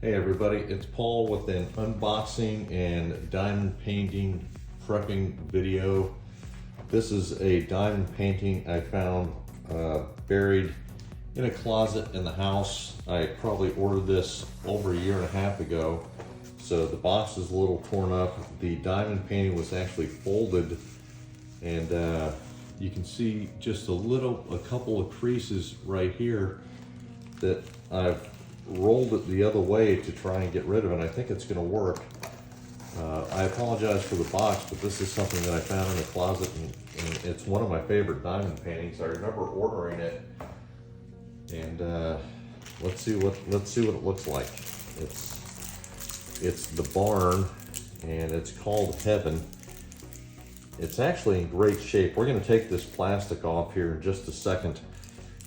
Hey everybody, it's Paul with an unboxing and diamond painting prepping video. This is a diamond painting I found buried in a closet in the house. I probably ordered this over a year and a half ago, so the box is a little torn up. The diamond painting was actually folded, and you can see just a couple of creases right here that I've rolled it the other way to try and get rid of it. I think it's going to work. I apologize for the box, but this is something that I found in the closet, and it's one of my favorite diamond paintings. I remember ordering it, and let's see what it looks like. It's the barn, and it's called Heaven. It's actually in great shape. We're going to take this plastic off here in just a second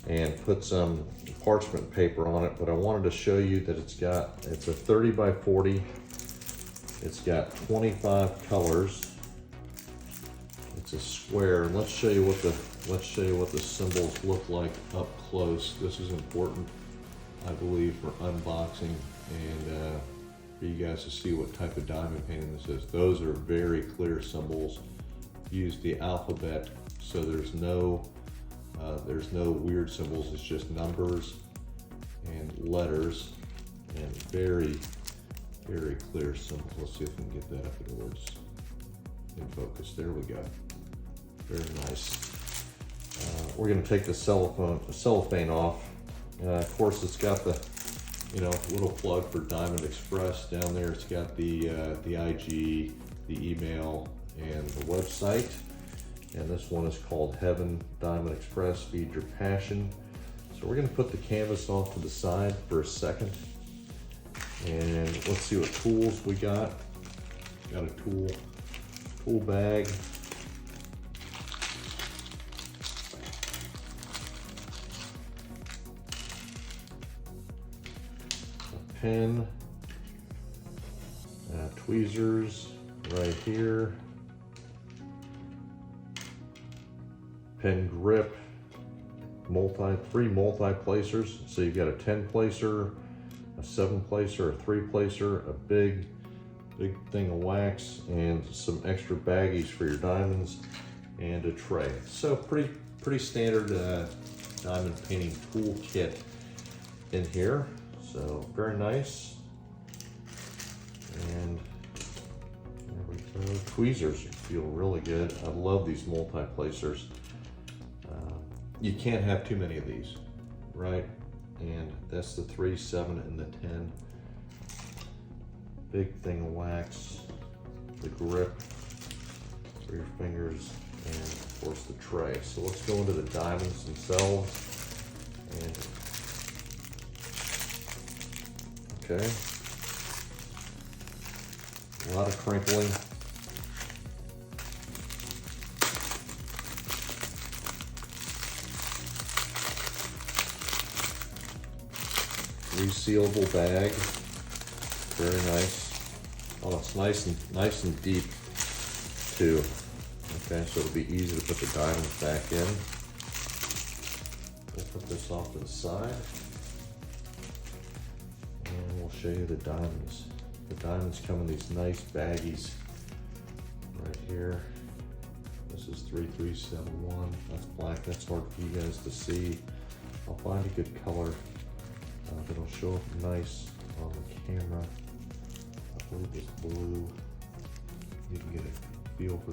and put some parchment paper on it, but I wanted to show you that it's a 30 by 40. It's got 25 colors. It's a square. Let's show you what the symbols look like up close. This is important, I believe, for unboxing and for you guys to see what type of diamond painting this is. Those are very clear symbols. Use the alphabet, so there's no weird symbols. It's just numbers and letters and very, very clear symbols. Let's see if we can get that up in focus. There we go. Very nice. We're going to take the cellophane off. Of course, it's got the little plug for Diamond Express down there. It's got the IG, the email, and the website. And this one is called Heaven Diamond Express, Feed Your Passion. So we're gonna put the canvas off to the side for a second. And let's see what tools we got. Got a tool bag. A pen. Tweezers right here. Pen grip, three multi-placers. So you've got a 10-placer, a 7-placer, a 3-placer, a big thing of wax, and some extra baggies for your diamonds, and a tray. So pretty standard diamond painting tool kit in here. So very nice. And there we go. Tweezers feel really good. I love these multi-placers. You can't have too many of these, right? And that's the 3, 7, and the 10. Big thing of wax, the grip for your fingers, and of course the tray. So let's go into the diamonds themselves. And okay, a lot of crinkling. Resealable bag, very nice. Oh, it's nice and deep too. Okay, so it'll be easy to put the diamonds back in. We'll put this off to the side, and we'll show you the diamonds. The diamonds come in these nice baggies right here. This is 3371. That's black. That's hard for you guys to see. I'll find a good color that'll show up nice on the camera. I believe it's blue. You can get a feel for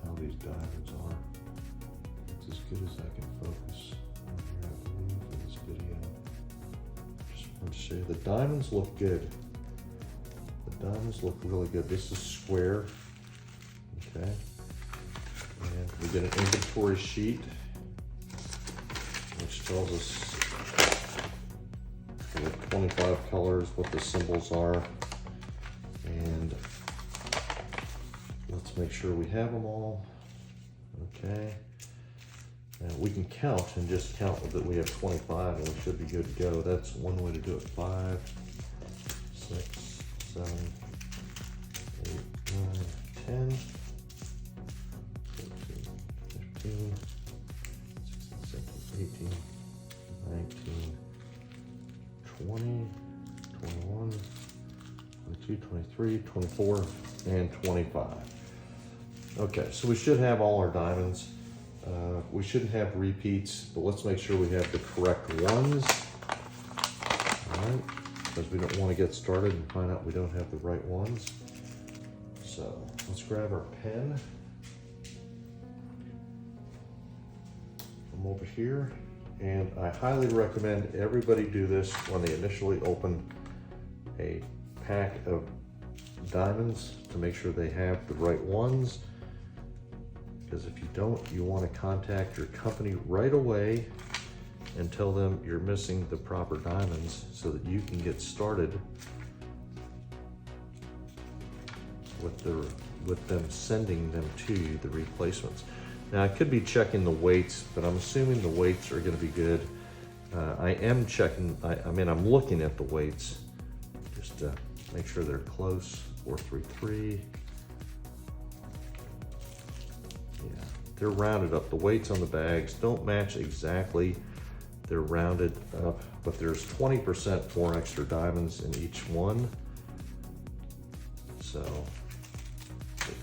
how these diamonds are. It's as good as I can focus on here, I believe, for this video. Just want to show you the diamonds look good. The diamonds look really good. This is square. Okay. And we get an inventory sheet, which tells us 25 colors, what the symbols are, and let's make sure we have them all. Okay, and we can count and just count that we have 25, and we should be good to go. That's one way to do it. 5, 6, 7, 8, 9, 10, 14, 15, 16, 17, 18, 19, 20, 21, 22, 23, 24, and 25. Okay, so we should have all our diamonds. We shouldn't have repeats, but let's make sure we have the correct ones. All right, because we don't want to get started and find out we don't have the right ones. So let's grab our pen from over here. And I highly recommend everybody do this when they initially open a pack of diamonds to make sure they have the right ones. Because if you don't, you want to contact your company right away and tell them you're missing the proper diamonds so that you can get started with them sending them to you, the replacements. Now I could be checking the weights, but I'm assuming the weights are going to be good. I am checking, I'm looking at the weights just to make sure they're close. 433. Yeah, they're rounded up. The weights on the bags don't match exactly. They're rounded up, but there's 20% more extra diamonds in each one. So 6,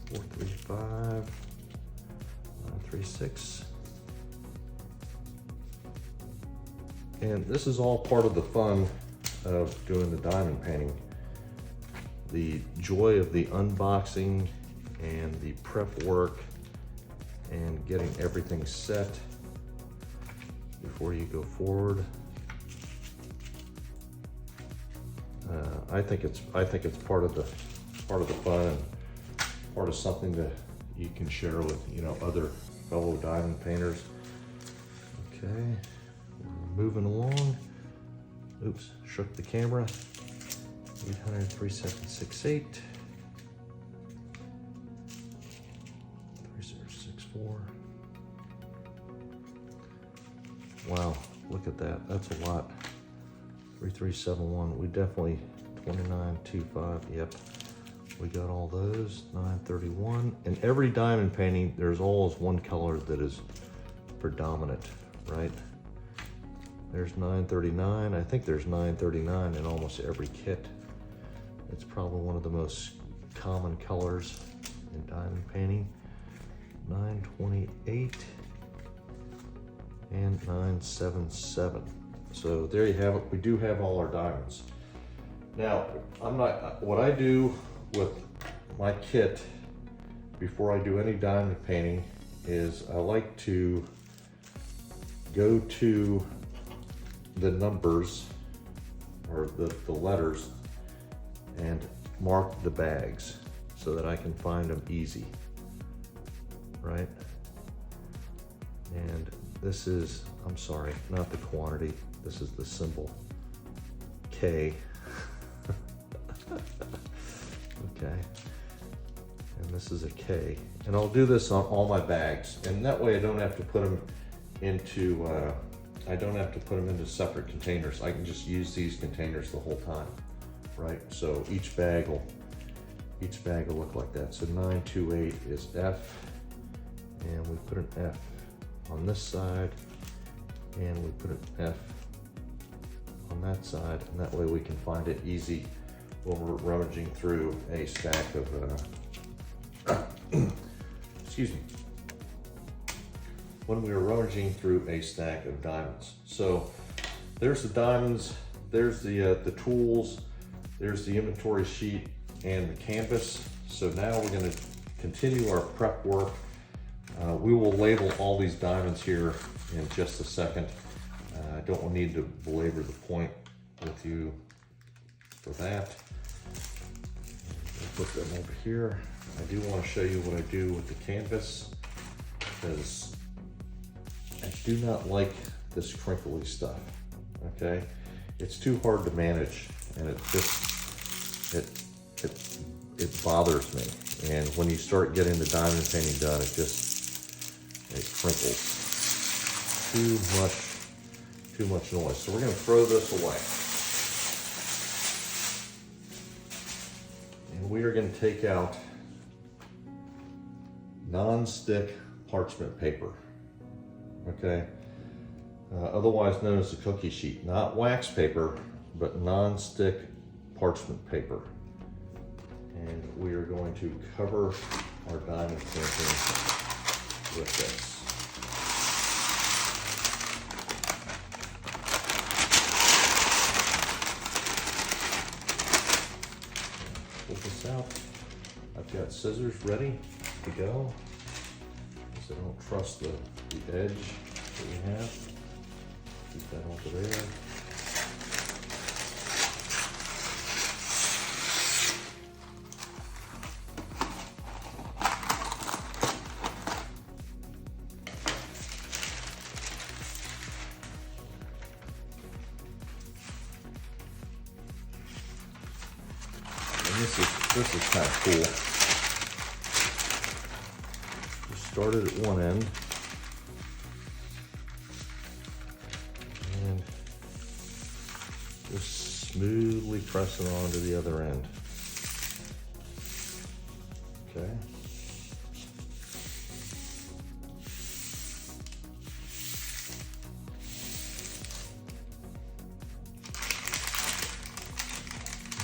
435, 936. And this is all part of the fun of doing the diamond painting. The joy of the unboxing and the prep work and getting everything set before you go forward. I think it's part of the fun and part of something that you can share with other fellow diamond painters. Okay, we're moving along. Oops, shook the camera. 800, 3768. 3064. Wow, look at that. That's a lot. 3371. We definitely 2925. Yep, we got all those. 931. In every diamond painting, there's always one color that is predominant, right? There's 939. I think there's 939 in almost every kit. It's probably one of the most common colors in diamond painting. 928 and 977. So there you have it. We do have all our diamonds. Now, what I do with my kit before I do any diamond painting is I like to go to the numbers or the letters and mark the bags so that I can find them easy, right? And this is, I'm sorry, not the quantity, this is the symbol, K. Okay, and this is a K. And I'll do this on all my bags, and that way I don't have to put them into, separate containers. I can just use these containers the whole time, right? So each bag will look like that. So 928 is F, and we put an F on this side, and we put an F on that side, and that way we can find it easy when we're rummaging through a stack of, excuse me, when we were rummaging through a stack of diamonds. So there's the diamonds, there's the tools, there's the inventory sheet and the canvas. So now we're going to continue our prep work. We will label all these diamonds here in just a second. I don't need to belabor the point with you for that. We'll put them over here. I do want to show you what I do with the canvas, because I do not like this crinkly stuff, okay? It's too hard to manage, and it bothers me. And when you start getting the diamond painting done, it crinkles. Too much noise. So we're gonna throw this away. And we are gonna take out non-stick parchment paper, okay? otherwise known as the cookie sheet. Not wax paper, but non-stick parchment paper. And we are going to cover our diamond painting with this. Pull this out. I've got scissors ready to go, because I don't trust the edge that we have. Keep that over there. And this is kind of cool. Just started at one end and just smoothly pressing on to the other end. Okay.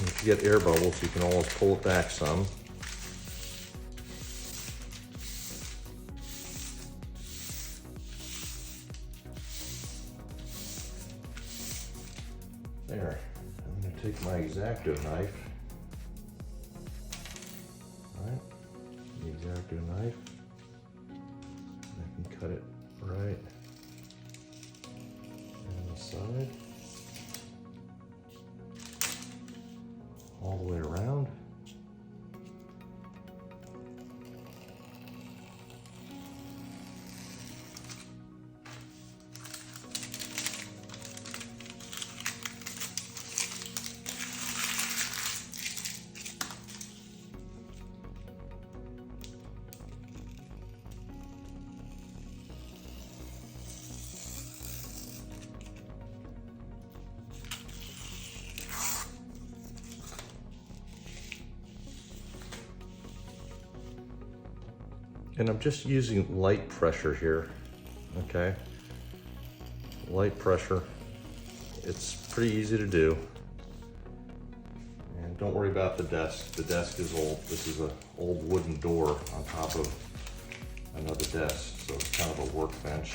If you get air bubbles, you can always pull it back some. There. I'm going to take my X-Acto knife. Alright, the X-Acto knife. I can cut it right on the side. All the way around. And I'm just using light pressure here, okay? Light pressure. It's pretty easy to do. And don't worry about the desk. The desk is old. This is an old wooden door on top of another desk, so it's kind of a workbench.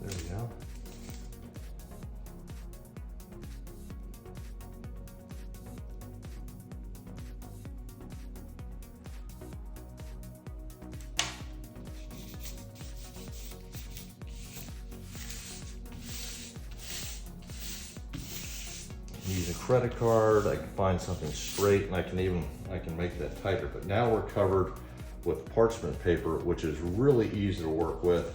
There we go. Use a credit card, I can find something straight, and I can make that tighter. But now we're covered with parchment paper, which is really easy to work with,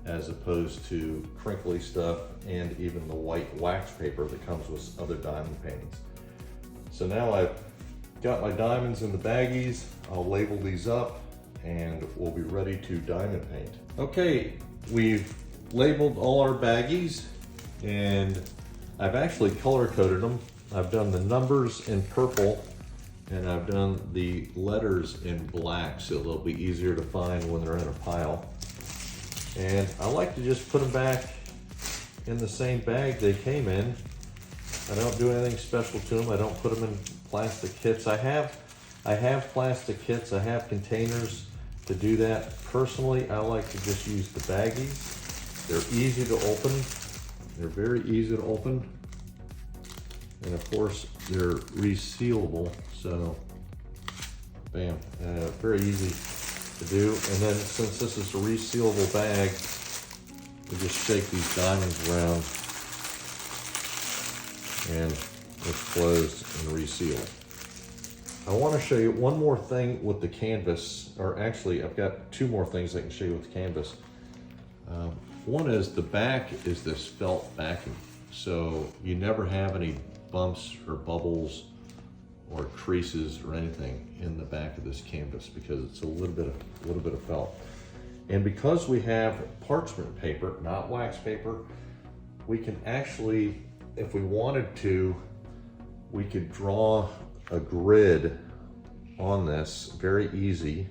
as opposed to crinkly stuff and even the white wax paper that comes with other diamond paintings. So now I've got my diamonds in the baggies. I'll label these up and we'll be ready to diamond paint. Okay, we've labeled all our baggies and I've actually color coded them. I've done the numbers in purple and I've done the letters in black so they'll be easier to find when they're in a pile. And I like to just put them back in the same bag they came in. I don't do anything special to them. I don't put them in plastic kits. I have plastic kits. I have containers to do that. Personally, I like to just use the baggies. They're easy to open. They're very easy to open. And of course, they're resealable. So, bam, very easy to do. And then since this is a resealable bag, we just shake these diamonds around and it's closed and resealed. I want to show you one more thing with the canvas, or actually I've got two more things I can show you with the canvas. One is the back is this felt backing, so you never have any bumps or bubbles or creases or anything in the back of this canvas because it's a little bit of felt. And because we have parchment paper, not wax paper, we can actually, if we wanted to, we could draw a grid on this, very easy.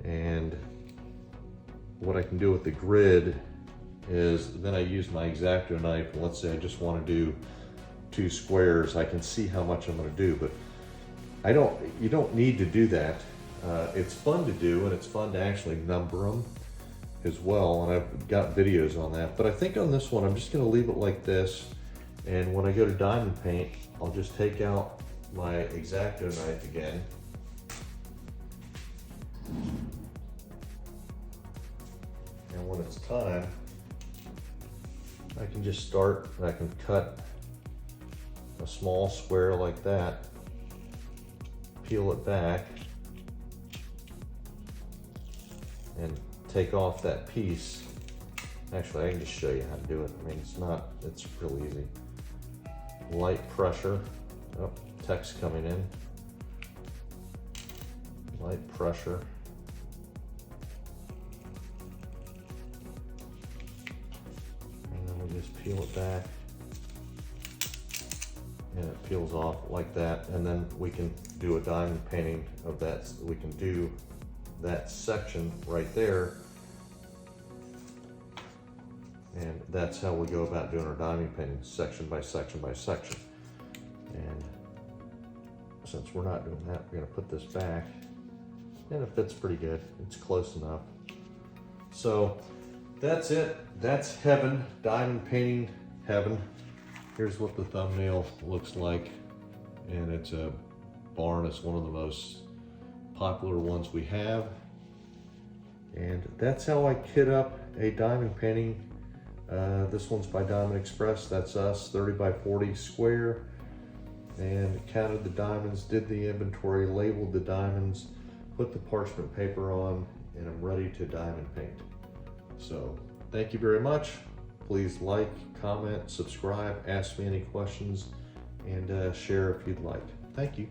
And what I can do with the grid is then I use my X-Acto knife, and let's say I just want to do 2 squares. I can see how much I'm going to do, but you don't need to do that. It's fun to do, and it's fun to actually number them as well, and I've got videos on that. But I think on this one, I'm just going to leave it like this, and when I go to diamond paint, I'll just take out my X-Acto knife again. And when it's time, I can just start, and I can cut a small square like that, peel it back, and take off that piece. Actually, I can just show you how to do it. I mean, it's real easy. Light pressure. Oh, text coming in. Light pressure. And then we just peel it back. And it peels off like that. And then we can do a diamond painting of that. We can do that section right there. And that's how we go about doing our diamond painting, section by section by section. And since we're not doing that, we're gonna put this back, and it fits pretty good. It's close enough. So that's it. That's heaven, diamond painting heaven. Here's what the thumbnail looks like. And it's a barn. It's one of the most popular ones we have. And that's how I kit up a diamond painting. This one's by Diamond Express. That's us, 30 by 40 square. And counted the diamonds, did the inventory, labeled the diamonds, put the parchment paper on, and I'm ready to diamond paint. So thank you very much. Please like, comment, subscribe, ask me any questions, and share if you'd like. Thank you.